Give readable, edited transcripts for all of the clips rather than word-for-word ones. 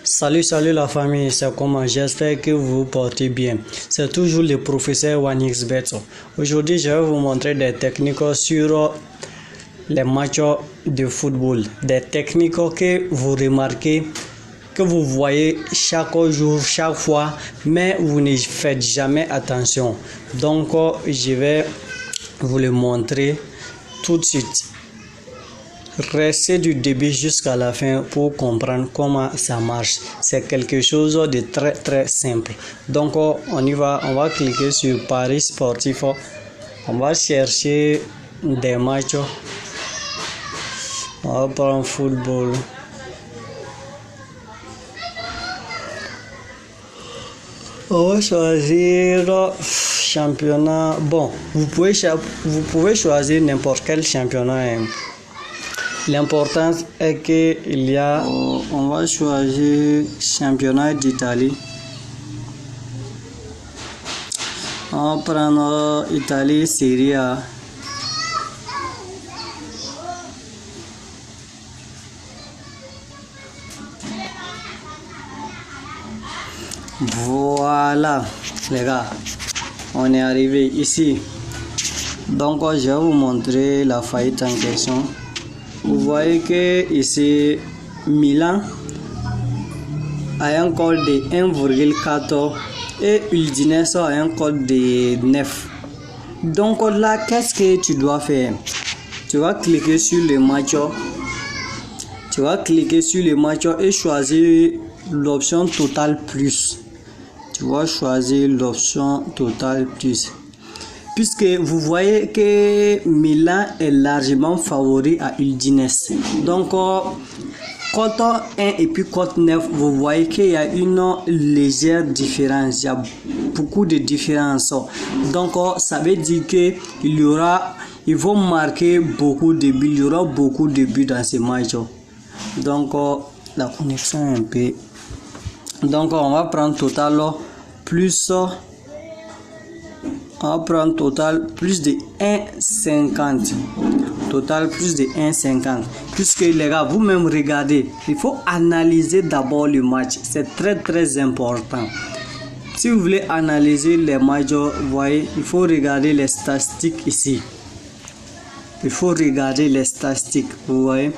Salut la famille, c'est comment? J'espère que vous vous portez bien. C'est toujours le professeur Wanixbet. Aujourd'hui, je vais vous montrer des techniques sur les matchs de football. Des techniques que vous remarquez, que vous voyez chaque jour, chaque fois, mais vous ne faites jamais attention. Donc, je vais vous le montrer tout de suite. Restez du début jusqu'à la fin pour comprendre comment ça marche. C'est quelque chose de très simple. Donc on y va, on va cliquer sur Paris sportif. On va chercher des matchs. On va prendre football. On va choisir championnat. Bon, vous pouvez choisir n'importe quel championnat. L'important est qu'il y a, on va choisir championnat d'Italie. On va prendre Italie, Serie A. Voilà, les gars, on est arrivé ici. Donc, je vais vous montrer la faillite en question. Vous voyez que ici, Milan a un code de 1,4 et Udinese a un code de 9. Donc là, qu'est-ce que tu dois faire? Tu vas cliquer sur le match. Tu vas cliquer sur le match et choisir l'option Total Plus. Tu vas choisir l'option Total Plus. Puisque vous voyez que Milan est largement favori à Udinese. Donc, cote 1 et puis cote 9, vous voyez qu'il y a une légère différence. Il y a beaucoup de différences. Donc, ça veut dire qu'ils vont marquer beaucoup de buts. Il y aura beaucoup de buts dans ce match. Donc, la connexion est un peu. Donc, on va prendre Total Plus. On va prendre Total plus de 1,50. Total plus de 1,50. Puisque les gars, vous-même regardez, il faut analyser d'abord le match. C'est très important. Si vous voulez analyser les matchs, vous voyez, il faut regarder les statistiques ici. Il faut regarder les statistiques, vous voyez.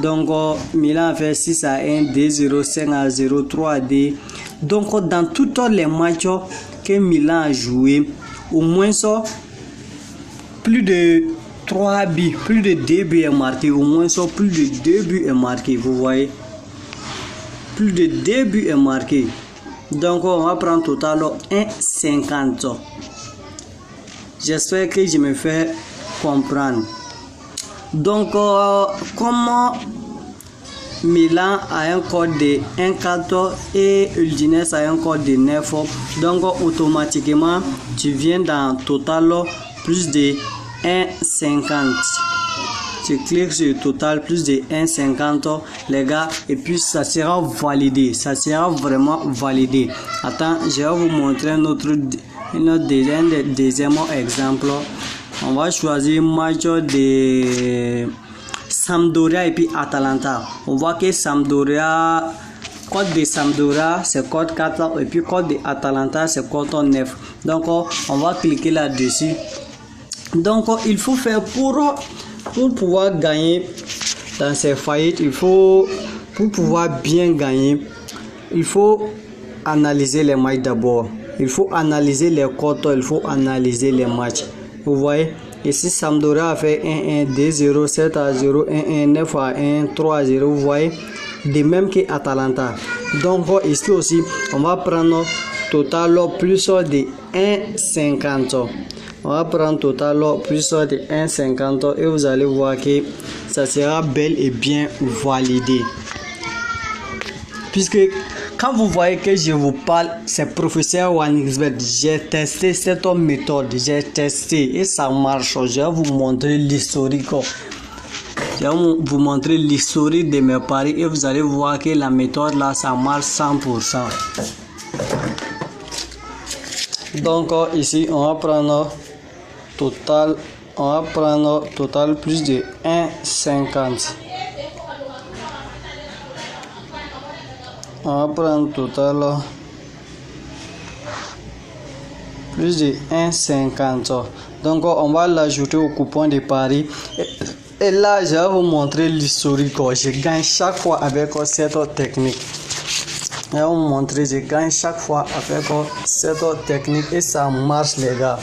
Donc, Milan a fait 6-1, 2-0, 5-0, 3-2. Donc, dans tous les matchs que Milan a joué, au moins ça, plus de 3 buts, plus de 2 buts est marqué, au moins ça, plus de 2 buts est marqué, vous voyez, plus de 2 buts est marqué. Donc on va prendre total 1,50. J'espère que je me fais comprendre. Donc comment Milan a un code de 1,4 et Udinese a un code de 9. Donc automatiquement tu viens dans Total plus de 1,50. Tu cliques sur Total plus de 1,50 les gars et puis ça sera validé. Ça sera vraiment validé. Attends, je vais vous montrer un deuxième exemple. On va choisir match de Sampdoria et puis Atalanta. On voit que Sampdoria, code de Sampdoria c'est code 4 et puis code de Atalanta c'est code 9. Donc on va cliquer là-dessus. Donc il faut faire pour pouvoir gagner dans ces faillites, pour pouvoir bien gagner, il faut analyser les matchs d'abord. Il faut analyser les cotes, il faut analyser les matchs. Vous voyez? Ici, Sampdoria a fait 1-1, 2-0, 7-0, 1-1, 9-1, 3-0. Vous voyez? De même que Atalanta. Donc, ici aussi, on va prendre Total plus de 1,50. On va prendre Total plus de 1,50 et vous allez voir que ça sera bel et bien validé. Puisque quand vous voyez que je vous parle, c'est professeur Wanixbet. J'ai testé cette méthode, j'ai testé et ça marche. Je vais vous montrer l'historique. Je vais vous montrer l'historique de mes paris et vous allez voir que la méthode là, ça marche 100%. Donc ici, on va prendre Total plus de 1,50. On va prendre total plus de 1,50. Donc on va l'ajouter au coupon de Paris. Et là, je vais vous montrer l'historique. Je gagne chaque fois avec cette technique. Je vais vous montrer, je gagne chaque fois avec cette technique et ça marche les gars.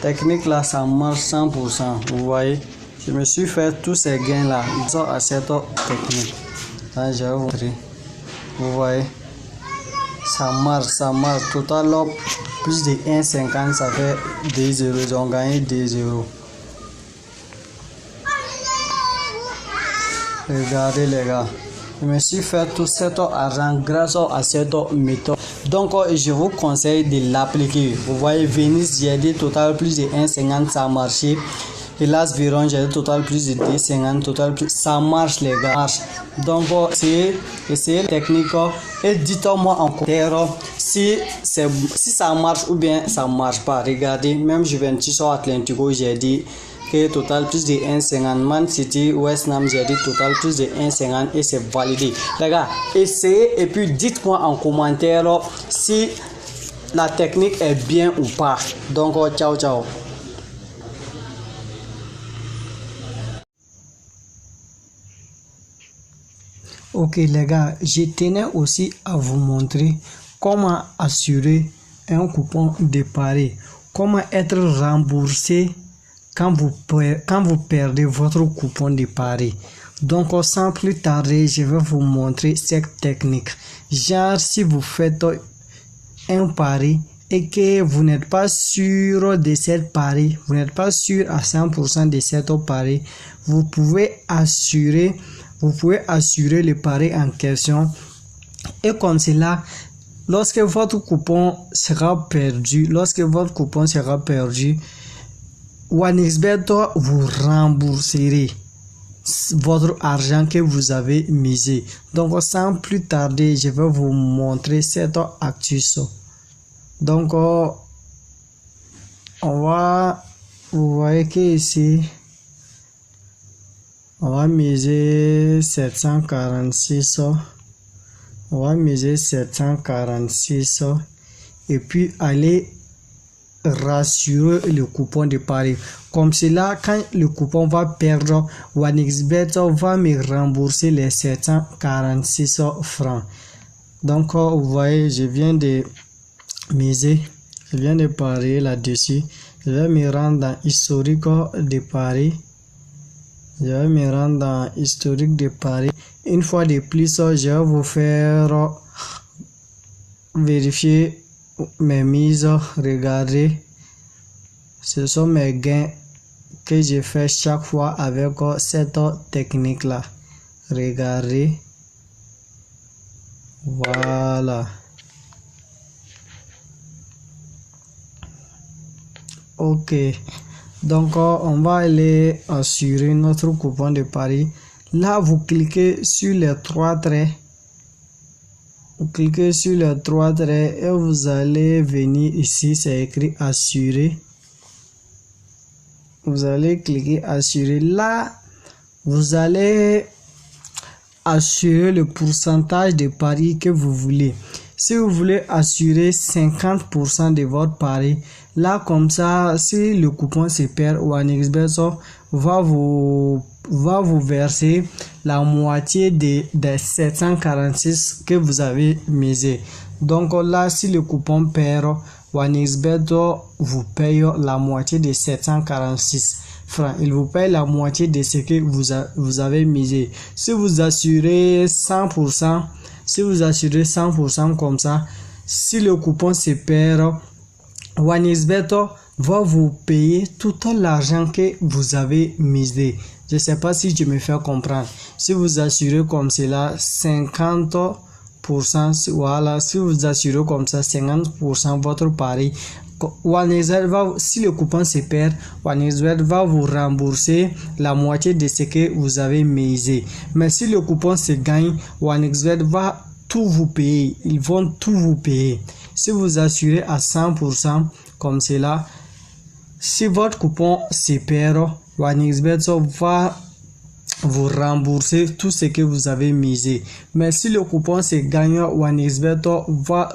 Technique là, ça marche 100%. Vous voyez, je me suis fait tous ces gains là grâce à cette technique. Là, je vais vous montrer. Vous voyez, ça marche. Total plus de 1,50, ça fait 2 euros. Ils ont gagné 2 euros. Regardez les gars, je me suis fait tout cet argent grâce à cette méthode. Donc je vous conseille de l'appliquer. Vous voyez, Venise, j'ai dit total plus de 1,50, ça a marché. Hélas, Viron, j'ai dit total plus de 2,50, total plus, ça marche les gars. Donc essayez la technique et dites-moi en commentaire si ça marche ou bien ça marche pas. Regardez, même Juventus sur Atlético, j'ai dit que total plus de 1,50. Man City, West Ham, j'ai dit total plus de 1,50 et c'est validé. Les gars, essayez et puis dites-moi en commentaire si la technique est bien ou pas. Donc, ciao, ciao. Ok les gars, je tenais aussi à vous montrer comment assurer un coupon de Paris. Comment être remboursé quand vous perdez votre coupon de Paris. Donc sans plus tarder, je vais vous montrer cette technique. Genre si vous faites un pari et que vous n'êtes pas sûr de cette pari, vous n'êtes pas sûr à 100% de cette pari, vous pouvez assurer le pari en question. Et comme cela, lorsque votre coupon sera perdu, OneXBet vous rembourserez votre argent que vous avez misé. Donc sans plus tarder, je vais vous montrer cette astuce. Donc vous voyez que ici on va miser 746. On va miser 746 et puis aller rassurer le coupon de Paris. Comme cela, quand le coupon va perdre, OneXBet va me rembourser les 746 francs. Donc vous voyez, je viens de miser, je viens de parier là-dessus. Je vais me rendre dans historique de Paris. Une fois de plus, je vais vous faire vérifier mes mises. Regardez, ce sont mes gains que je fais chaque fois avec cette technique là. Regardez, voilà. Ok, donc on va aller assurer notre coupon de Paris. Là vous cliquez sur les trois traits. Et vous allez venir ici, c'est écrit assurer. Vous allez cliquer assurer. Là vous allez assurer le pourcentage de paris que vous voulez. Si vous voulez assurer 50% de votre pari, là comme ça, si le coupon se perd, OneXBet va vous verser la moitié des 746 que vous avez misé. Donc là, si le coupon perd, OneXBet vous paye la moitié de 746 francs. Il vous paye la moitié de ce que vous avez misé. Si vous assurez 100%, comme ça, si le coupon se perd, OneXBet va vous payer tout l'argent que vous avez misé. Je ne sais pas si je me fais comprendre. Si vous assurez comme cela 50%, voilà, si vous assurez comme ça 50% votre pari, OneXBet si le coupon se perd, OneXBet va vous rembourser la moitié de ce que vous avez misé. Mais si le coupon se gagne, OneXBet va tout vous payer. Ils vont tout vous payer. Si vous assurez à 100% comme cela, si votre coupon se perd, OneXBet vous rembourser tout ce que vous avez misé. Mais si le coupon c'est gagnant, OneXBet va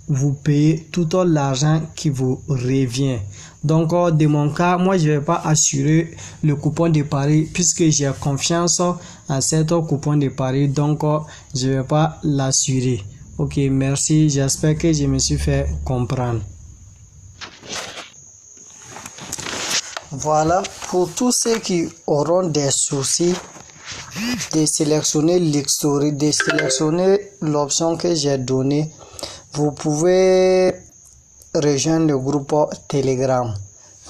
vous payer tout l'argent qui vous revient. Donc de mon cas, moi je vais pas assurer le coupon de pari puisque j'ai confiance en cet coupon de pari, donc je vais pas l'assurer. Ok, merci, j'espère que je me suis fait comprendre. Voilà, pour tous ceux qui auront des soucis de sélectionner l'historique, de sélectionner l'option que j'ai donnée, vous pouvez rejoindre le groupe Telegram.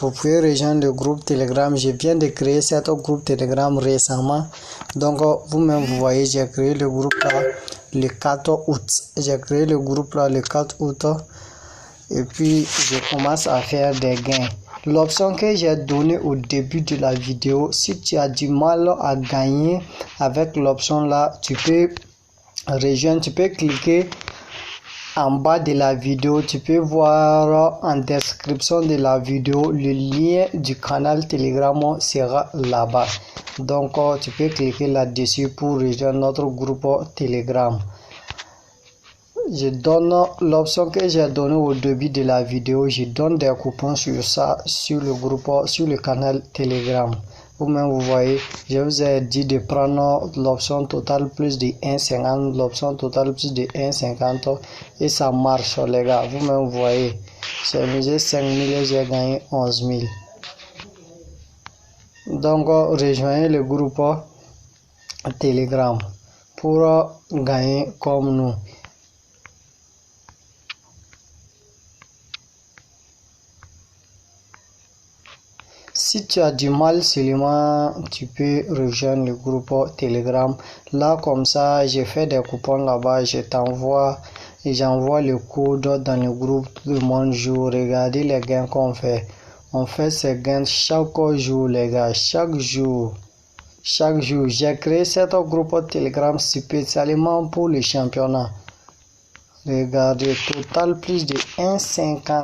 Vous pouvez rejoindre le groupe Telegram. Je viens de créer ce groupe Telegram récemment. Donc, vous-même, vous voyez, j'ai créé le groupe là le 4 août. J'ai créé le groupe là le 4 août. Et puis, je commence à faire des gains. L'option que j'ai donnée au début de la vidéo, si tu as du mal à gagner avec l'option là, tu peux rejoindre, tu peux cliquer en bas de la vidéo, tu peux voir en description de la vidéo, le lien du canal Telegram sera là-bas. Donc, tu peux cliquer là-dessus pour rejoindre notre groupe Telegram. Je donne l'option que j'ai donnée au début de la vidéo. Je donne des coupons sur ça, sur le groupe, sur le canal Telegram. Vous-même, vous voyez, je vous ai dit de prendre l'option totale plus de 1,50, l'option totale plus de 1,50 et ça marche, les gars. Vous-même, vous voyez, j'ai misé 5 000 et j'ai gagné 11 000. Donc, rejoignez le groupe Telegram pour gagner comme nous. Si tu as du mal seulement, tu peux rejoindre le groupe Telegram. Là, comme ça, j'ai fait des coupons là-bas. Je t'envoie et j'envoie le code dans le groupe. Tout le monde joue. Regardez les gains qu'on fait. On fait ces gains chaque jour, les gars. Chaque jour. Chaque jour. J'ai créé ce groupe Telegram spécialement pour les championnats. Regardez, total plus de 1,50.